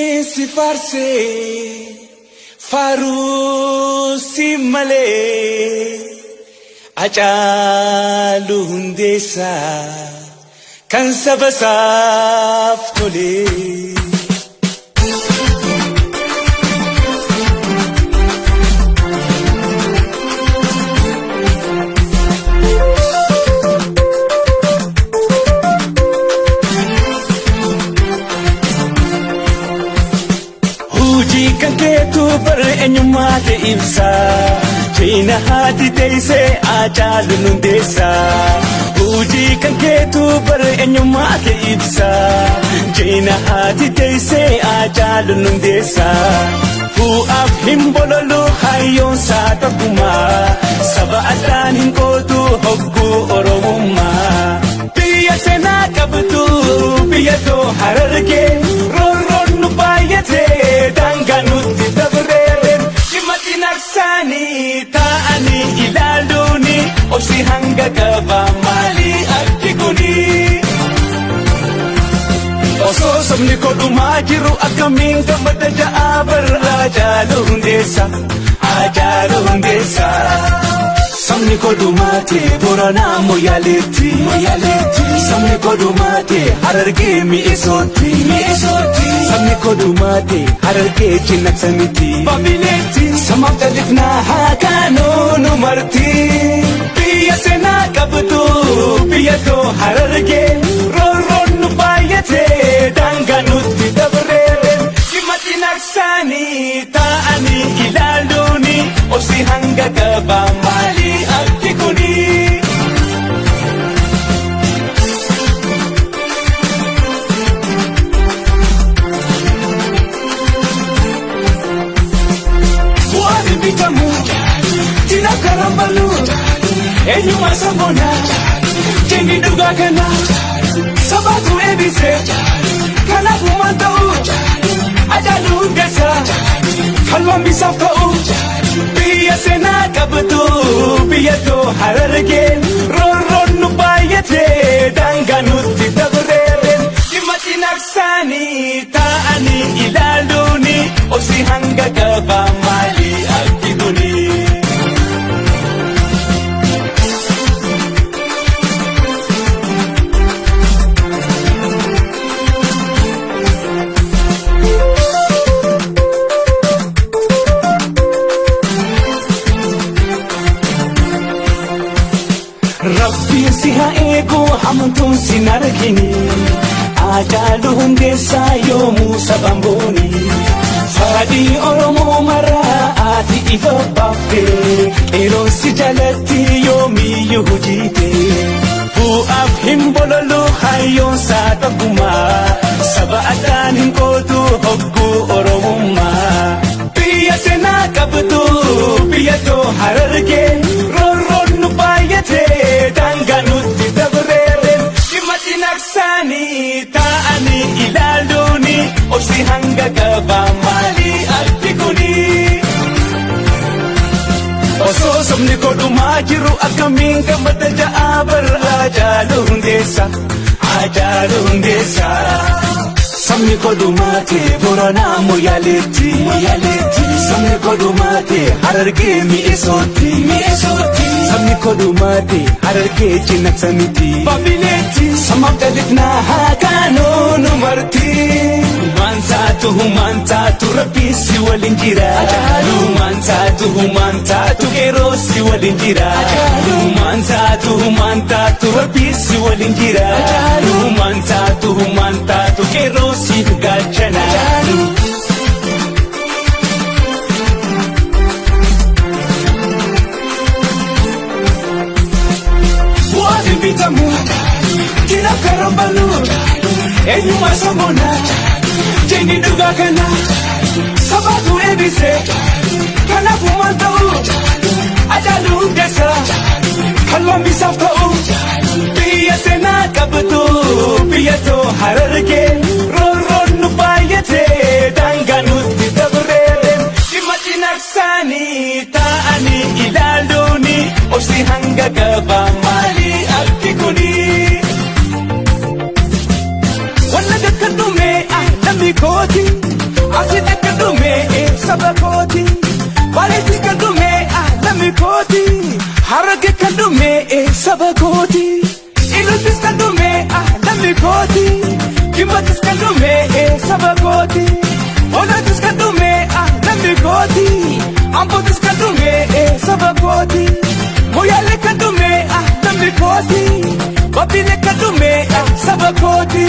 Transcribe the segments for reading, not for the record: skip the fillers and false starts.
Si farse faru si male achalu hundesa kan sabasaf tole kan keetu bar eenyummaate ibsa China haati teessee ajaalu hundeessa hojii kan keetu bar eenyummaate ibsa China haati teessee ajaalu hundeessa bu'aaf hin bololu hayyoon isaa tokkummaa saba addaan hin qoodu hogguu oromummaa biyya seenaa qabdu biyya too Harargee roorroon nu baay'atee danganutti dabreen dhimati naqsanii taa'anii ilaaluuni obsi hanga qaba maali akki kuni osoo sabni kodhumaa jiru akkamiin gammada ja'a bara ajaalu hundeessa sabni kodhumaate Booranaa Moyaaleetti sabni kodhumaate Harargee mi'eessootti sabni kodhumaate Harargee Cinaksanitti Baabileetti samaaf dhalifnaa haakaanoo nu marti biyya seenaa qabdu biyya too Harargee roorroon nu baay'atee daangaa nutti dabreen dhimati naqsanii taa'anii ilaaluuni obsi hanga qaba maali akki kuni waani bitamu tina karambalu eenyuma sambona jengi dhugaa kana sabatu eebise kanaafuma ta'u ajaalu hundeessa kalwaan bisaaf ta'u biyya seenaa qabdu biyya too Harargee roorroon nu baay'atee daangaa nutti dabreen dhimati naqsanii taa'anii ilaaluuni obsi hanga qaba maali akki kuni Rabbiin si haa eegu hamtuun si nargini ajaalu hundeessa yoomuu saban booni fadhii Oromoo maraa ati ifa baaftee qeeroon si jalatti yoomiyyuu hojiite bu'aaf hin bololu hayyoon isaa tokkummaa saba addaan hin qoodu hogguu oromummaa biyya seenaa qabdu biyya too Harargee roorroon nu baay'atee daangaa nutti dabreen dhimati naqsanii taa'anii ilaaluuni obsi hanga qaba maali akki kuni osoo sabni kodhumaa jiru akkamiin gammada ja'a bara ajaalu hundeessa sabni kodhumaate Booranaa Moyaaleetti sabni kodhumaate Harargee mi'eessootti sabni kodhumaate Harargee Cinaksanitti Baabileetti samaaf dhalifnaa haakaanoo nu marti humaan taatu rabbii si waliin jira humaan taatu qeeroo si waliin jira humaan taatu rabbii si waliin jira humaan taatu qeeroo si gaachana waani bitamu tina karambalu eenyuma sambona jengi dhugaa kana sabatu eebise kanaafuma ta'u ajaalu hundeessa kalwaan bisaaf ta'u biyya seenaa qabdu biyya too Harargee roorroon nu baay'atee daangaa nutti dabreen dhimati naqsanii taa'anii ilaaluuni obsi hanga qaba maali akki kuni walla dakka dhume namni kooti asite kadume sabakoti baleti kadume lamikoti harage kadume sabakoti ilutis kadume lamikoti kimbatis kadume sabakoti olatis kadume lamikoti ambotis kadume sabakoti moyale kadume lamikoti babile kadume sabakoti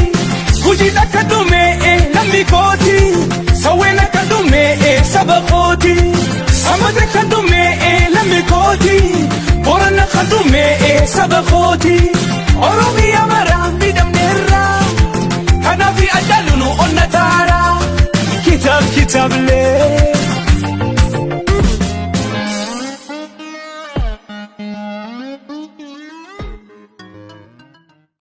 kujida kadume lamikoti sawena kadume sabakoti amade kadume lamikoti borana kadume sabakoti oromiya mara